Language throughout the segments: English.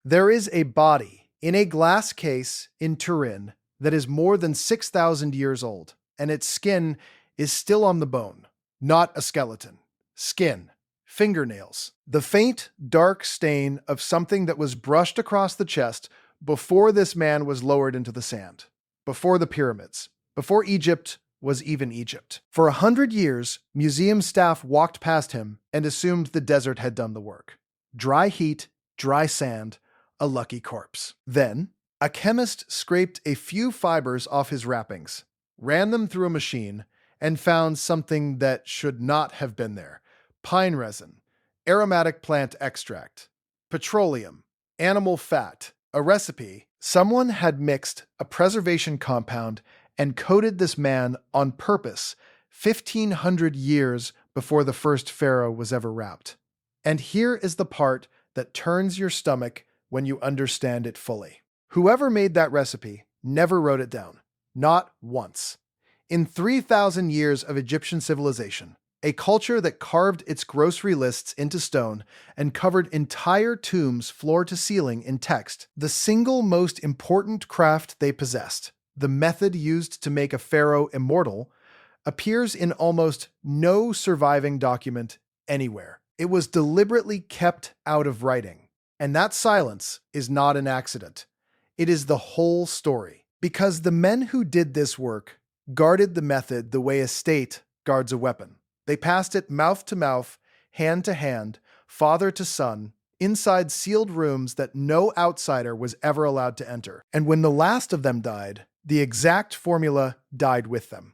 There is a body in a glass case in Turin that is more than 6,000 years old, and its skin is still on the bone. Not a skeleton. Skin. Fingernails. The faint, dark stain of something that was brushed across the chest before this man was lowered into the sand. Before the pyramids. Before Egypt was even Egypt. For 100 years, museum staff walked past him and assumed the desert had done the work. Dry heat, dry sand, a lucky corpse. Then, a chemist scraped a few fibers off his wrappings, ran them through a machine, and found something that should not have been there. Pine resin, aromatic plant extract, petroleum, animal fat, a recipe. Someone had mixed a preservation compound and coated this man on purpose 1,500 years before the first pharaoh was ever wrapped. And here is the part that turns your stomach when you understand it fully. Whoever made that recipe never wrote it down. Not once. In 3,000 years of Egyptian civilization, a culture that carved its grocery lists into stone and covered entire tombs floor to ceiling in text, the single most important craft they possessed, the method used to make a pharaoh immortal, appears in almost no surviving document anywhere. It was deliberately kept out of writing. And that silence is not an accident. It is the whole story. Because the men who did this work guarded the method the way a state guards a weapon. They passed it mouth to mouth, hand to hand, father to son, inside sealed rooms that no outsider was ever allowed to enter. And when the last of them died, the exact formula died with them.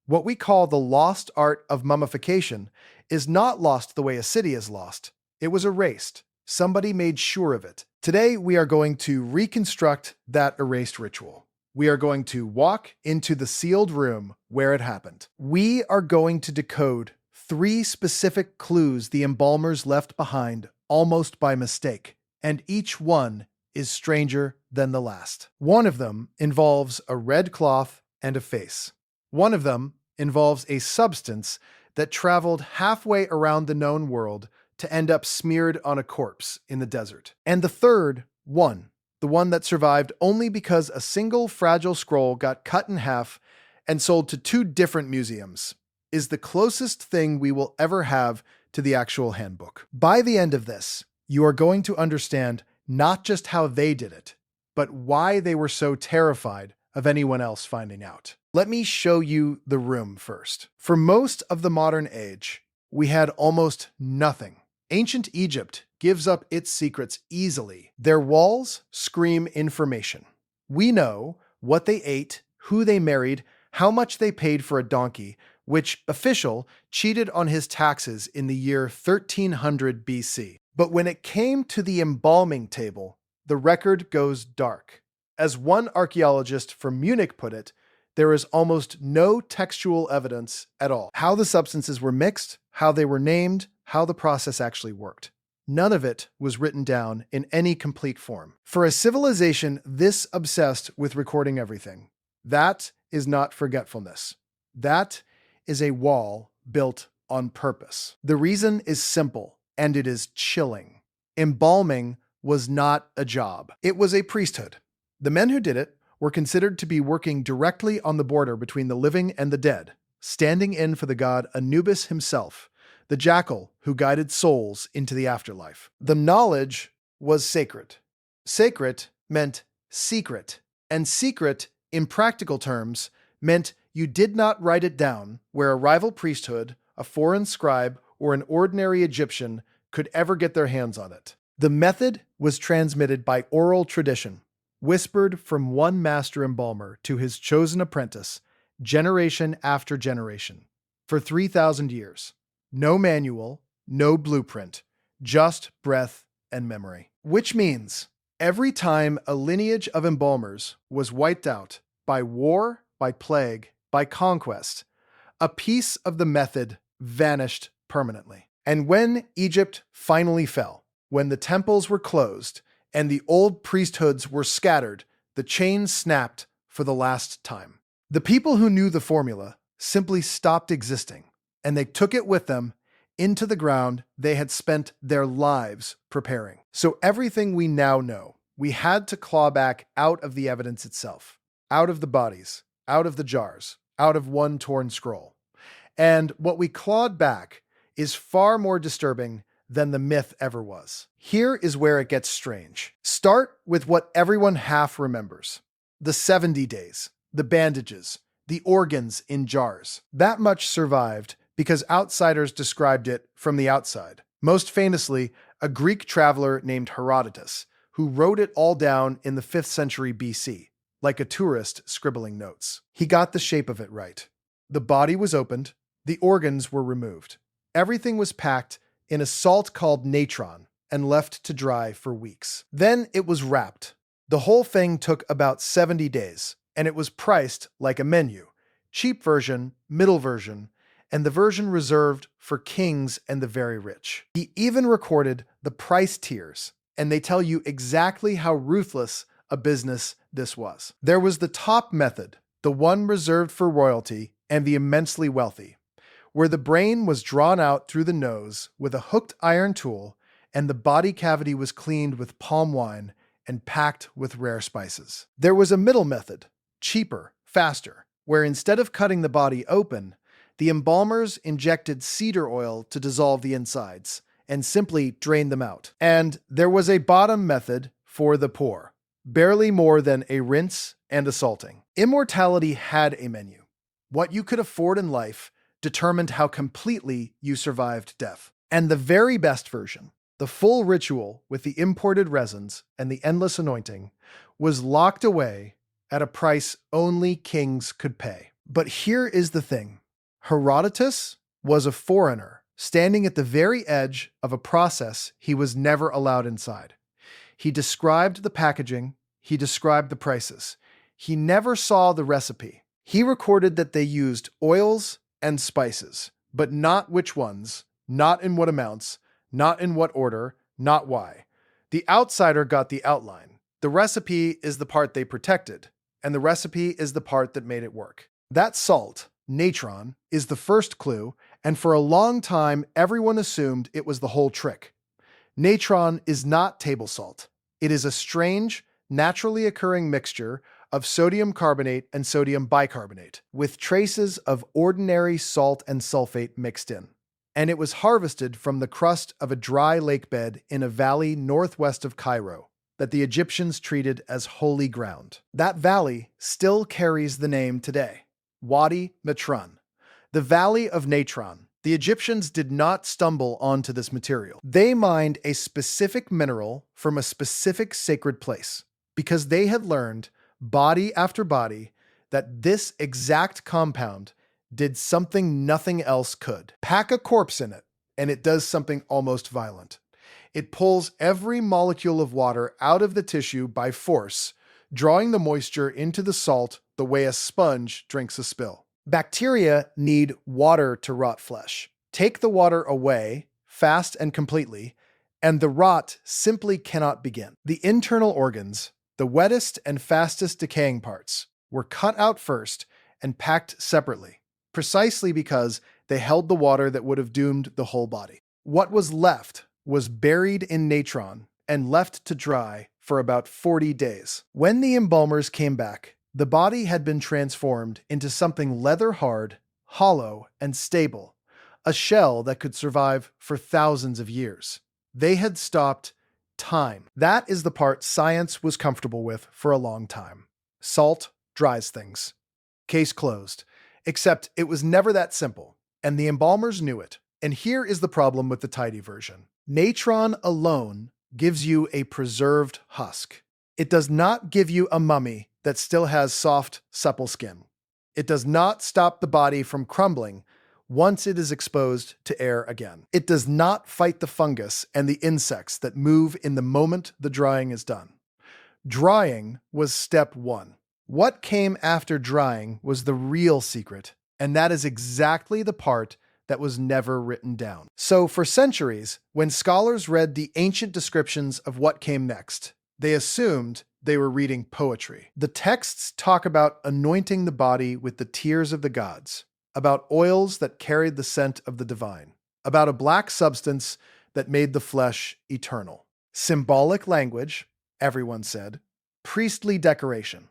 What we call the lost art of mummification is not lost the way a city is lost. It was erased. Somebody made sure of it. Today, we are going to reconstruct that erased ritual. We are going to walk into the sealed room where it happened. We are going to decode 3 specific clues the embalmers left behind almost by mistake, and each one is stranger than the last. One of them involves a red cloth and a face. One of them involves a substance that traveled halfway around the known world to end up smeared on a corpse in the desert. And the third one, the one that survived only because a single fragile scroll got cut in half and sold to 2 different museums, is the closest thing we will ever have to the actual handbook. By the end of this, you are going to understand not just how they did it, but why they were so terrified of anyone else finding out. Let me show you the room first. For most of the modern age, we had almost nothing. Ancient Egypt gives up its secrets easily. Their walls scream information. We know what they ate, who they married, how much they paid for a donkey, which official cheated on his taxes in the year 1300 BC. But when it came to the embalming table, the record goes dark. As one archaeologist from Munich put it, there is almost no textual evidence at all. How the substances were mixed, how they were named, how the process actually worked. None of it was written down in any complete form. For a civilization this obsessed with recording everything, that is not forgetfulness. That is a wall built on purpose. The reason is simple, and it is chilling. Embalming was not a job. It was a priesthood. The men who did it were considered to be working directly on the border between the living and the dead, standing in for the god Anubis himself, the jackal who guided souls into the afterlife. The knowledge was sacred. Sacred meant secret, and secret, in practical terms, meant you did not write it down where a rival priesthood, a foreign scribe, or an ordinary Egyptian could ever get their hands on it. The method was transmitted by oral tradition, whispered from one master embalmer to his chosen apprentice, generation after generation, for 3,000 years. No manual, no blueprint, just breath and memory. Which means every time a lineage of embalmers was wiped out by war, by plague, by conquest, a piece of the method vanished permanently. And when Egypt finally fell, when the temples were closed and the old priesthoods were scattered, the chain snapped for the last time. The people who knew the formula simply stopped existing, and they took it with them into the ground they had spent their lives preparing. So everything we now know, we had to claw back out of the evidence itself, out of the bodies, out of the jars, out of one torn scroll. And what we clawed back is far more disturbing than the myth ever was. Here is where it gets strange. Start with what everyone half remembers. The 70 days, the bandages, the organs in jars. That much survived because outsiders described it from the outside. Most famously, a Greek traveler named Herodotus, who wrote it all down in the 5th century BC, like a tourist scribbling notes. He got the shape of it right. The body was opened, the organs were removed. Everything was packed in a salt called natron and left to dry for weeks. Then it was wrapped. The whole thing took about 70 days, and it was priced like a menu. Cheap version, middle version, and the version reserved for kings and the very rich. He even recorded the price tiers, and they tell you exactly how ruthless a business this was. There was the top method, the one reserved for royalty and the immensely wealthy, where the brain was drawn out through the nose with a hooked iron tool and the body cavity was cleaned with palm wine and packed with rare spices. There was a middle method, cheaper, faster, where instead of cutting the body open, the embalmers injected cedar oil to dissolve the insides and simply drain them out. And there was a bottom method for the poor, barely more than a rinse and a salting. Immortality had a menu. What you could afford in life determined how completely you survived death. And the very best version, the full ritual with the imported resins and the endless anointing, was locked away at a price only kings could pay. But here is the thing. Herodotus was a foreigner standing at the very edge of a process he was never allowed inside. He described the packaging, he described the prices. He never saw the recipe. He recorded that they used oils and spices, but not which ones, not in what amounts, not in what order, not why. The outsider got the outline. The recipe is the part they protected, and the recipe is the part that made it work. That salt, natron, is the first clue, and for a long time, everyone assumed it was the whole trick. Natron is not table salt. It is a strange, naturally occurring mixture of sodium carbonate and sodium bicarbonate, with traces of ordinary salt and sulfate mixed in. And it was harvested from the crust of a dry lake bed in a valley northwest of Cairo that the Egyptians treated as holy ground. That valley still carries the name today, Wadi Natron, the Valley of Natron. The Egyptians did not stumble onto this material. They mined a specific mineral from a specific sacred place because they had learned, body after body, that this exact compound did something nothing else could. Pack a corpse in it, and it does something almost violent. It pulls every molecule of water out of the tissue by force, drawing the moisture into the salt the way a sponge drinks a spill. Bacteria need water to rot flesh. Take the water away, fast and completely, and the rot simply cannot begin. The internal organs, the wettest and fastest decaying parts, were cut out first and packed separately, precisely because they held the water that would have doomed the whole body. What was left was buried in natron and left to dry for about 40 days. When the embalmers came back, the body had been transformed into something leather-hard, hollow, and stable, a shell that could survive for thousands of years. They had stopped time. That is the part science was comfortable with for a long time. Salt dries things. Case closed. Except it was never that simple, and the embalmers knew it. And here is the problem with the tidy version. Natron alone gives you a preserved husk. It does not give you a mummy that still has soft, supple skin. It does not stop the body from crumbling once it is exposed to air again. It does not fight the fungus and the insects that move in the moment the drying is done. Drying was step one. What came after drying was the real secret, and that is exactly the part that was never written down. So for centuries, when scholars read the ancient descriptions of what came next, they assumed they were reading poetry. The texts talk about anointing the body with the tears of the gods, about oils that carried the scent of the divine, about a black substance that made the flesh eternal. Symbolic language, everyone said. Priestly decoration.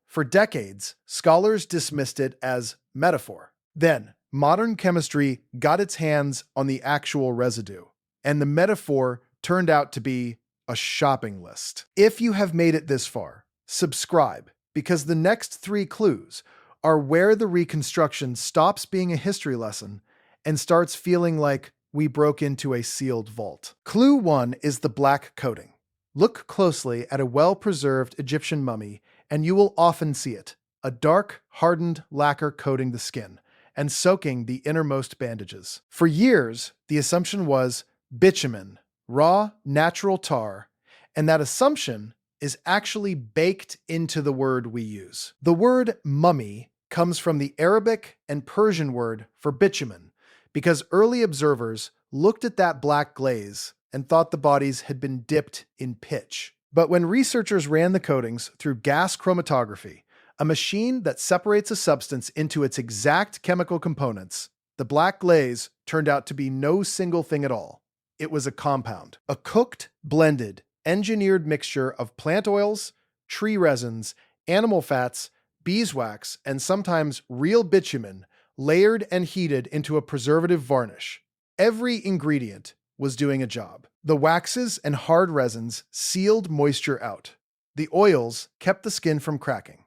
For decades, scholars dismissed it as metaphor. Then, modern chemistry got its hands on the actual residue, and the metaphor turned out to be a shopping list. If you have made it this far, subscribe, because the next 3 clues are where the reconstruction stops being a history lesson and starts feeling like we broke into a sealed vault. Clue 1 is the black coating. Look closely at a well-preserved Egyptian mummy, and you will often see it, a dark, hardened lacquer coating the skin and soaking the innermost bandages. For years, the assumption was bitumen, raw, natural tar, and that assumption is actually baked into the word we use. The word mummy comes from the Arabic and Persian word for bitumen, because early observers looked at that black glaze and thought the bodies had been dipped in pitch. But when researchers ran the coatings through gas chromatography, a machine that separates a substance into its exact chemical components, the black glaze turned out to be no single thing at all. It was a compound, a cooked, blended, engineered mixture of plant oils, tree resins, animal fats, beeswax, and sometimes real bitumen, layered and heated into a preservative varnish. Every ingredient was doing a job. The waxes and hard resins sealed moisture out. The oils kept the skin from cracking.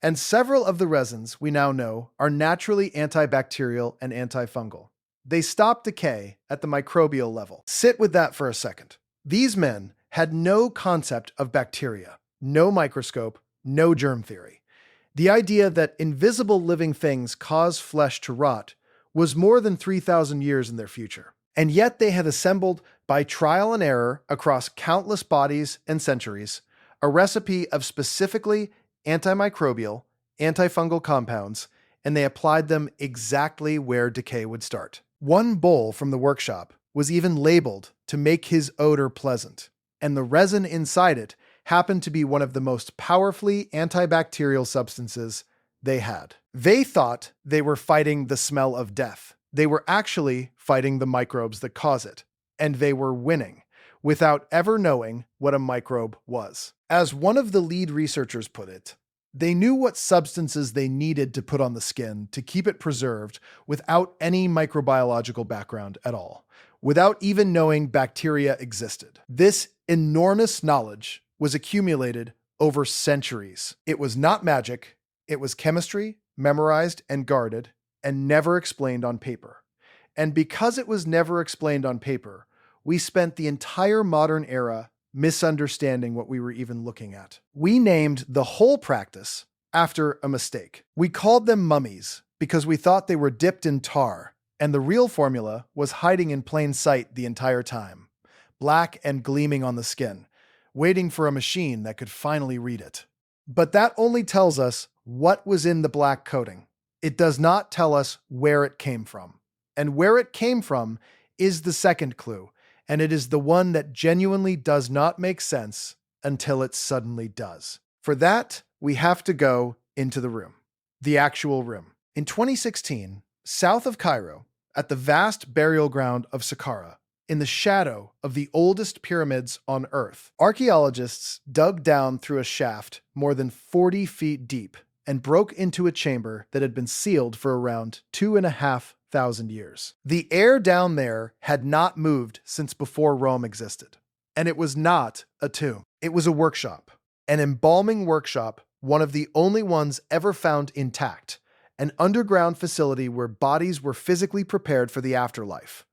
And several of the resins we now know are naturally antibacterial and antifungal. They stop decay at the microbial level. Sit with that for a second. These men had no concept of bacteria, no microscope, no germ theory. The idea that invisible living things cause flesh to rot was more than 3,000 years in their future. And yet they had assembled, by trial and error across countless bodies and centuries, a recipe of specifically antimicrobial, antifungal compounds, and they applied them exactly where decay would start. One bowl from the workshop was even labeled to make his odor pleasant, and the resin inside it happened to be one of the most powerfully antibacterial substances they had. They thought they were fighting the smell of death. They were actually fighting the microbes that cause it, and they were winning, without ever knowing what a microbe was. As one of the lead researchers put it, they knew what substances they needed to put on the skin to keep it preserved without any microbiological background at all, without even knowing bacteria existed. This enormous knowledge was accumulated over centuries. It was not magic, it was chemistry, memorized and guarded, and never explained on paper. And because it was never explained on paper, we spent the entire modern era misunderstanding what we were even looking at. We named the whole practice after a mistake. We called them mummies because we thought they were dipped in tar, and the real formula was hiding in plain sight the entire time, black and gleaming on the skin, waiting for a machine that could finally read it. But that only tells us what was in the black coating. It does not tell us where it came from. And where it came from is the second clue, and it is the one that genuinely does not make sense until it suddenly does. For that, we have to go into the room, the actual room. In 2016, south of Cairo, at the vast burial ground of Saqqara, in the shadow of the oldest pyramids on Earth, archaeologists dug down through a shaft more than 40 feet deep and broke into a chamber that had been sealed for around 2,500 years. The air down there had not moved since before Rome existed. And it was not a tomb. It was a workshop. An embalming workshop, one of the only ones ever found intact. An underground facility where bodies were physically prepared for the afterlife.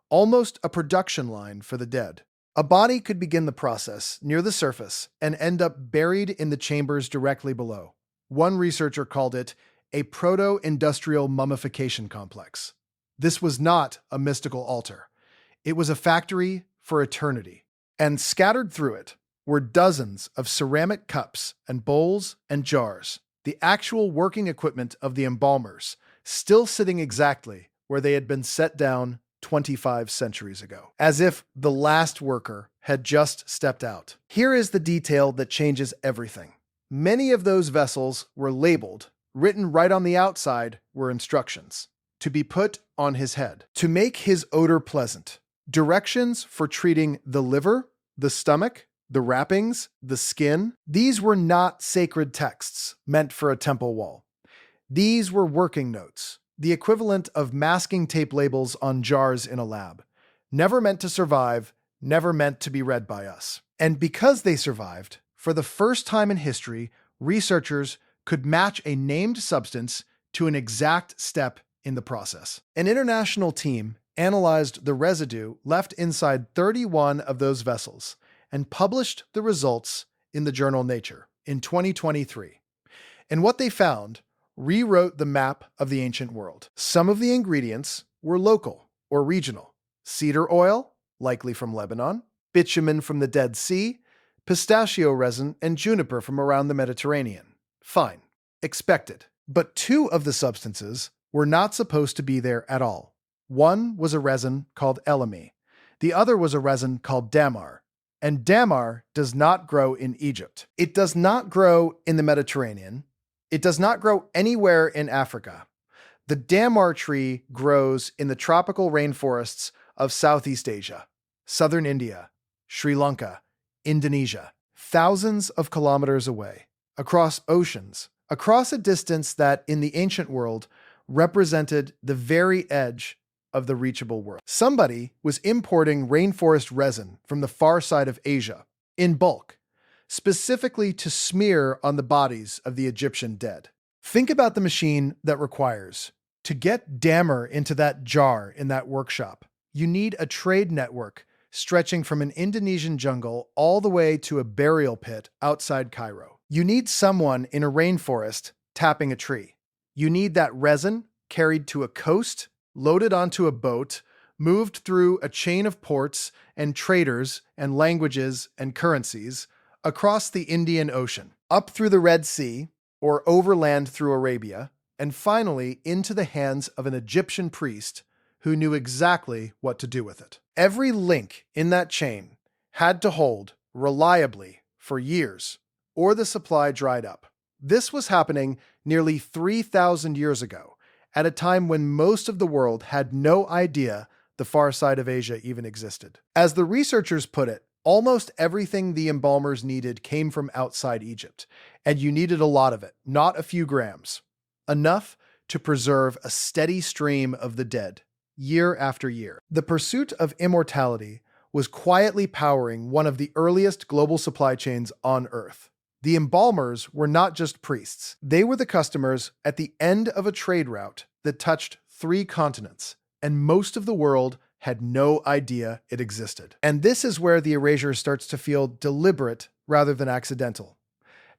Almost a production line for the dead. A body could begin the process near the surface and end up buried in the chambers directly below. One researcher called it a proto-industrial mummification complex. This was not a mystical altar. It was a factory for eternity. And scattered through it were dozens of ceramic cups and bowls and jars, the actual working equipment of the embalmers, still sitting exactly where they had been set down 25 centuries ago, as if the last worker had just stepped out. Here is the detail that changes everything. Many of those vessels were labeled. Written right on the outside were instructions. to be put on his head to make his odor pleasant. Directions for treating the liver, the stomach, the wrappings, the skin. These were not sacred texts meant for a temple wall. These were working notes, the equivalent of masking tape labels on jars in a lab. Never meant to survive, never meant to be read by us. And because they survived, for the first time in history, researchers could match a named substance to an exact step in the process. An international team analyzed the residue left inside 31 of those vessels and published the results in the journal Nature in 2023. And what they found rewrote the map of the ancient world. Some of the ingredients were local or regional. Cedar oil, likely from Lebanon, bitumen from the Dead Sea, pistachio resin, and juniper from around the Mediterranean. Fine. Expected. But two of the substances were not supposed to be there at all. One was a resin called elemi. The other was a resin called damar. And damar does not grow in Egypt. It does not grow in the Mediterranean. It does not grow anywhere in Africa. The damar tree grows in the tropical rainforests of Southeast Asia, southern India, Sri Lanka, Indonesia, thousands of kilometers away, across oceans, across a distance that, in the ancient world, represented the very edge of the reachable world. Somebody was importing rainforest resin from the far side of Asia, in bulk, specifically to smear on the bodies of the Egyptian dead. Think about the machine that requires. To get damar into that jar in that workshop, you need a trade network stretching from an Indonesian jungle all the way to a burial pit outside Cairo. You need someone in a rainforest tapping a tree. You need that resin carried to a coast, loaded onto a boat, moved through a chain of ports and traders and languages and currencies, across the Indian Ocean, up through the Red Sea, or overland through Arabia, and finally into the hands of an Egyptian priest who knew exactly what to do with it. Every link in that chain had to hold reliably for years, or the supply dried up. This was happening nearly 3,000 years ago, at a time when most of the world had no idea the far side of Asia even existed. As the researchers put it, almost everything the embalmers needed came from outside Egypt, and you needed a lot of it, not a few grams. Enough to preserve a steady stream of the dead, year after year. The pursuit of immortality was quietly powering one of the earliest global supply chains on Earth. The embalmers were not just priests. They were the customers at the end of a trade route that touched 3 continents, and most of the world had no idea it existed. And this is where the erasure starts to feel deliberate rather than accidental.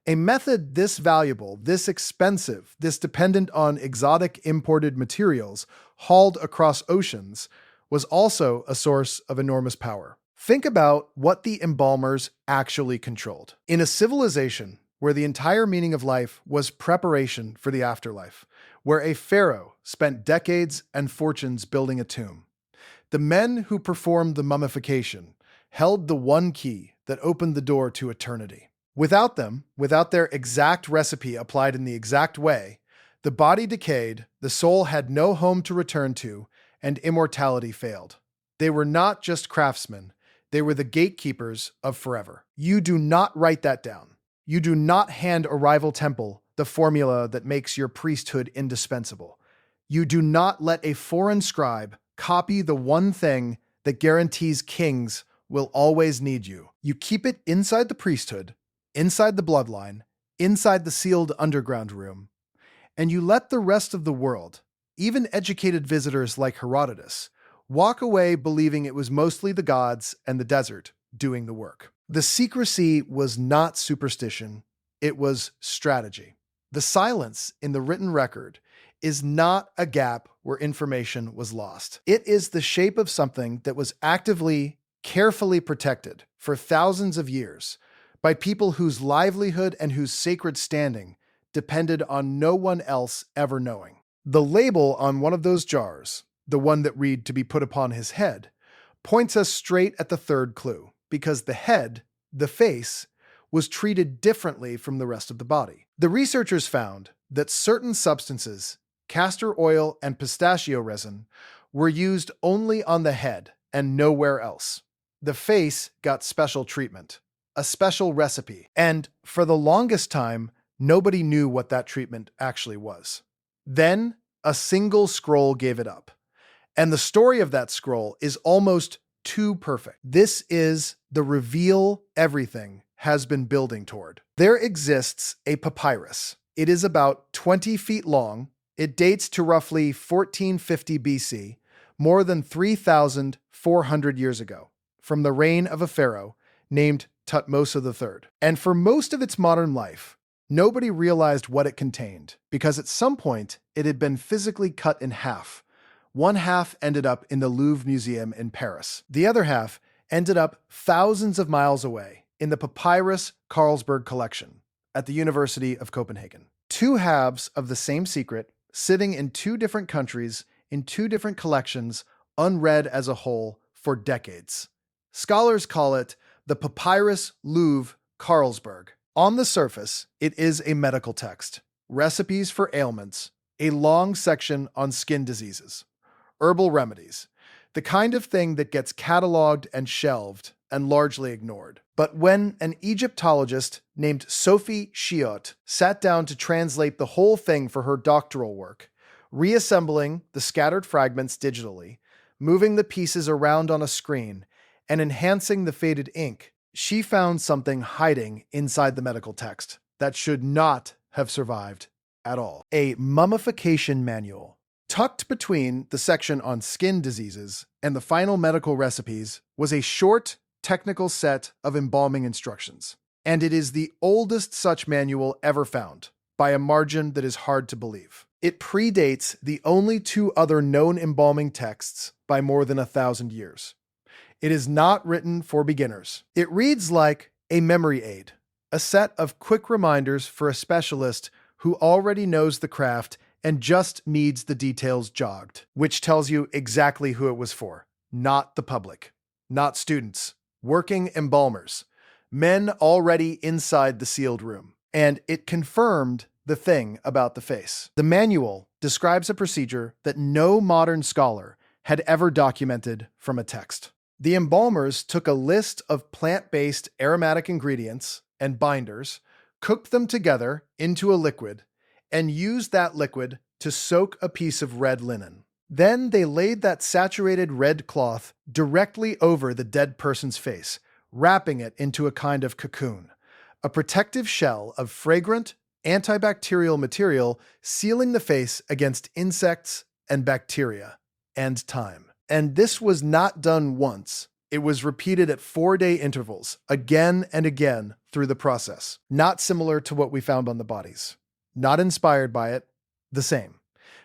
A method this valuable, this expensive, this dependent on exotic imported materials hauled across oceans was also a source of enormous power. Think about what the embalmers actually controlled. In a civilization where the entire meaning of life was preparation for the afterlife, where a pharaoh spent decades and fortunes building a tomb, the men who performed the mummification held the one key that opened the door to eternity. Without them, without their exact recipe applied in the exact way, the body decayed, the soul had no home to return to, and immortality failed. They were not just craftsmen. They were the gatekeepers of forever. You do not write that down. You do not hand a rival temple the formula that makes your priesthood indispensable. You do not let a foreign scribe copy the one thing that guarantees kings will always need you. You keep it inside the priesthood, inside the bloodline, inside the sealed underground room, and you let the rest of the world, even educated visitors like Herodotus, walk away believing it was mostly the gods and the desert doing the work. The secrecy was not superstition, it was strategy. The silence in the written record is not a gap where information was lost. It is the shape of something that was actively, carefully protected for thousands of years by people whose livelihood and whose sacred standing depended on no one else ever knowing. The label on one of those jars, the one that read "to be put upon his head," points us straight at the third clue, because the head, the face, was treated differently from the rest of the body. The researchers found that certain substances Castor oil and pistachio resin were used only on the head and nowhere else. The face got special treatment, a special recipe, and for the longest time, nobody knew what that treatment actually was. Then, a single scroll gave it up. And the story of that scroll is almost too perfect. This is the reveal everything has been building toward. There exists a papyrus. It is about 20 feet long. It dates to roughly 1450 BC, more than 3,400 years ago, from the reign of a pharaoh named Thutmose III. And for most of its modern life, nobody realized what it contained, because at some point it had been physically cut in half. One half ended up in the Louvre Museum in Paris. The other half ended up thousands of miles away in the Papyrus Carlsberg collection at the University of Copenhagen. Two halves of the same secret, sitting in two different countries, in two different collections, unread as a whole for decades. Scholars call it the Papyrus Louvre Carlsberg. On the surface, it is a medical text, recipes for ailments, a long section on skin diseases, herbal remedies, the kind of thing that gets cataloged and shelved and largely ignored. But when an Egyptologist named Sophie Chiot sat down to translate the whole thing for her doctoral work, reassembling the scattered fragments digitally, moving the pieces around on a screen, and enhancing the faded ink, she found something hiding inside the medical text that should not have survived at all. A mummification manual. Tucked between the section on skin diseases and the final medical recipes was a short, technical set of embalming instructions. And it is the oldest such manual ever found, by a margin that is hard to believe. It predates the only two other known embalming texts by more than 1,000 years. It is not written for beginners. It reads like a memory aid, a set of quick reminders for a specialist who already knows the craft and just needs the details jogged, which tells you exactly who it was for. Not the public, not students, working embalmers, men already inside the sealed room. And it confirmed the thing about the face. The manual describes a procedure that no modern scholar had ever documented from a text. The embalmers took a list of plant-based aromatic ingredients and binders, cooked them together into a liquid, and used that liquid to soak a piece of red linen. Then they laid that saturated red cloth directly over the dead person's face, wrapping it into a kind of cocoon, a protective shell of fragrant, antibacterial material sealing the face against insects and bacteria and time. And this was not done once. It was repeated at 4-day intervals, again and again through the process. Not similar to what we found on the bodies. Not inspired by it. The same.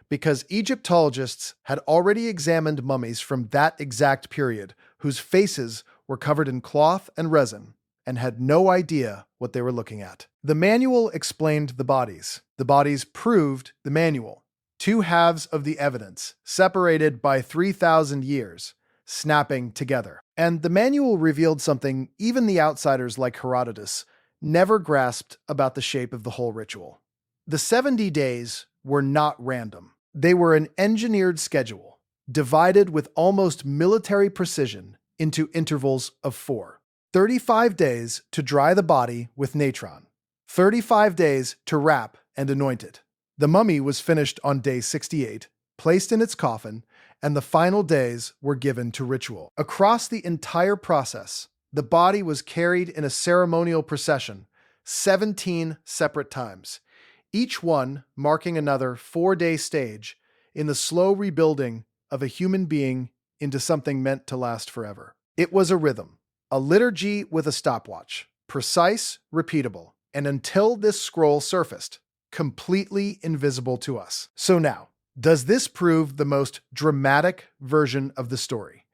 Because Egyptologists had already examined mummies from that exact period, whose faces were covered in cloth and resin, and had no idea what they were looking at. The manual explained the bodies. The bodies proved the manual. Two halves of the evidence, separated by 3,000 years, snapping together. And the manual revealed something even the outsiders like Herodotus never grasped about the shape of the whole ritual. The 70 days were not random. They were an engineered schedule, divided with almost military precision into intervals of 4. 35 days to dry the body with natron. 35 days to wrap and anoint it. The mummy was finished on day 68, placed in its coffin, and the final days were given to ritual. Across the entire process, the body was carried in a ceremonial procession 17 separate times, each one marking another 4-day stage in the slow rebuilding of a human being into something meant to last forever. It was a rhythm, a liturgy with a stopwatch, precise, repeatable, and until this scroll surfaced, completely invisible to us. So now, does this prove the most dramatic version of the story?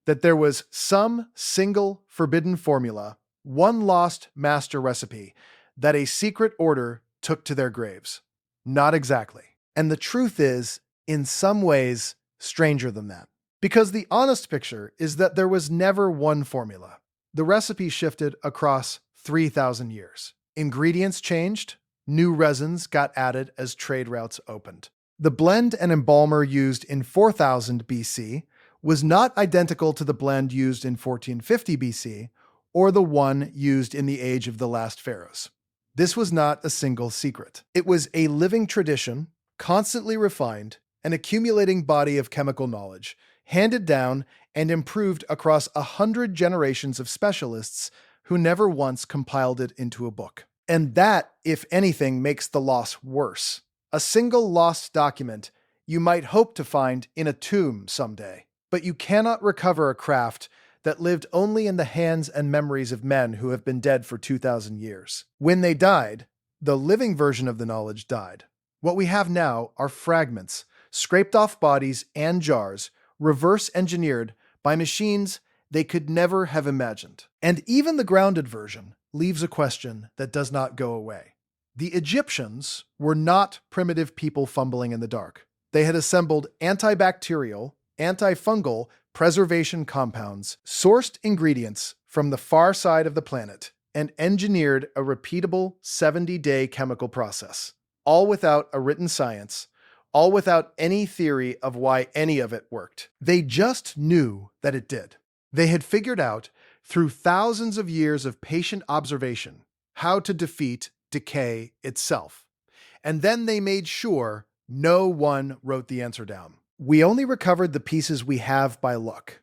That there was some single forbidden formula, one lost master recipe, that a secret order took to their graves? Not exactly. And the truth is, in some ways, stranger than that. Because the honest picture is that there was never one formula. The recipe shifted across 3,000 years. Ingredients changed. New resins got added as trade routes opened. The blend and embalmer used in 4000 BC was not identical to the blend used in 1450 BC or the one used in the age of the last pharaohs. This was not a single secret. It was a living tradition, constantly refined, an accumulating body of chemical knowledge, handed down and improved across 100 generations of specialists who never once compiled it into a book. And that, if anything, makes the loss worse. A single lost document you might hope to find in a tomb someday, but you cannot recover a craft that lived only in the hands and memories of men who have been dead for 2,000 years. When they died, the living version of the knowledge died. What we have now are fragments, scraped off bodies and jars, reverse engineered by machines they could never have imagined. And even the grounded version leaves a question that does not go away. The Egyptians were not primitive people fumbling in the dark. They had assembled antibacterial, antifungal preservation compounds, sourced ingredients from the far side of the planet, and engineered a repeatable 70-day chemical process, all without a written science, all without any theory of why any of it worked. They just knew that it did. They had figured out, through thousands of years of patient observation, how to defeat decay itself. And then they made sure no one wrote the answer down. We only recovered the pieces we have by luck.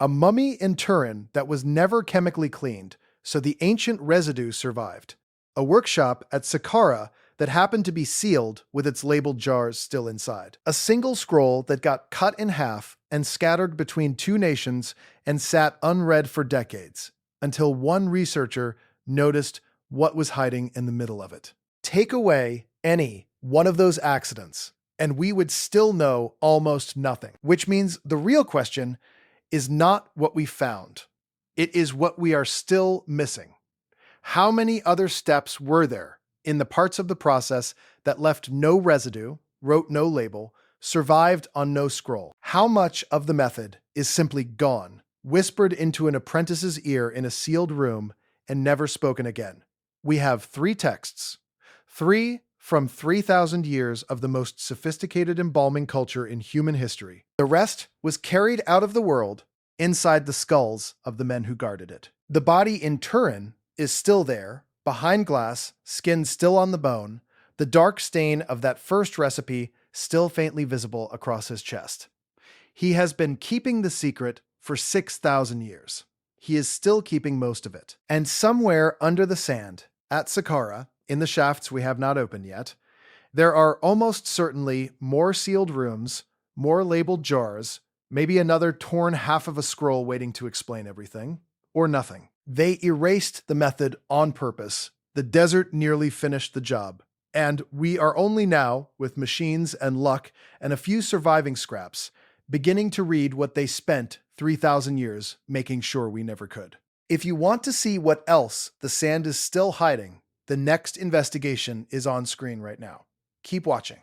A mummy in Turin that was never chemically cleaned, so the ancient residue survived. A workshop at Saqqara that happened to be sealed with its labeled jars still inside. A single scroll that got cut in half and scattered between two nations and sat unread for decades, until one researcher noticed what was hiding in the middle of it. Take away any one of those accidents, and we would still know almost nothing, which means the real question is not what we found. It is what we are still missing. How many other steps were there in the parts of the process that left no residue, wrote no label, survived on no scroll? How much of the method is simply gone, whispered into an apprentice's ear in a sealed room, and never spoken again? We have 3 texts, 3 from 3,000 years of the most sophisticated embalming culture in human history. The rest was carried out of the world inside the skulls of the men who guarded it. The body in Turin is still there, behind glass, skin still on the bone, the dark stain of that first recipe still faintly visible across his chest. He has been keeping the secret for 6,000 years. He is still keeping most of it. And somewhere under the sand, at Saqqara, in the shafts we have not opened yet, there are almost certainly more sealed rooms, more labeled jars, maybe another torn half of a scroll waiting to explain everything, or nothing. They erased the method on purpose. The desert nearly finished the job. And we are only now, with machines and luck and a few surviving scraps, beginning to read what they spent 3,000 years making sure we never could. If you want to see what else the sand is still hiding, the next investigation is on screen right now. Keep watching.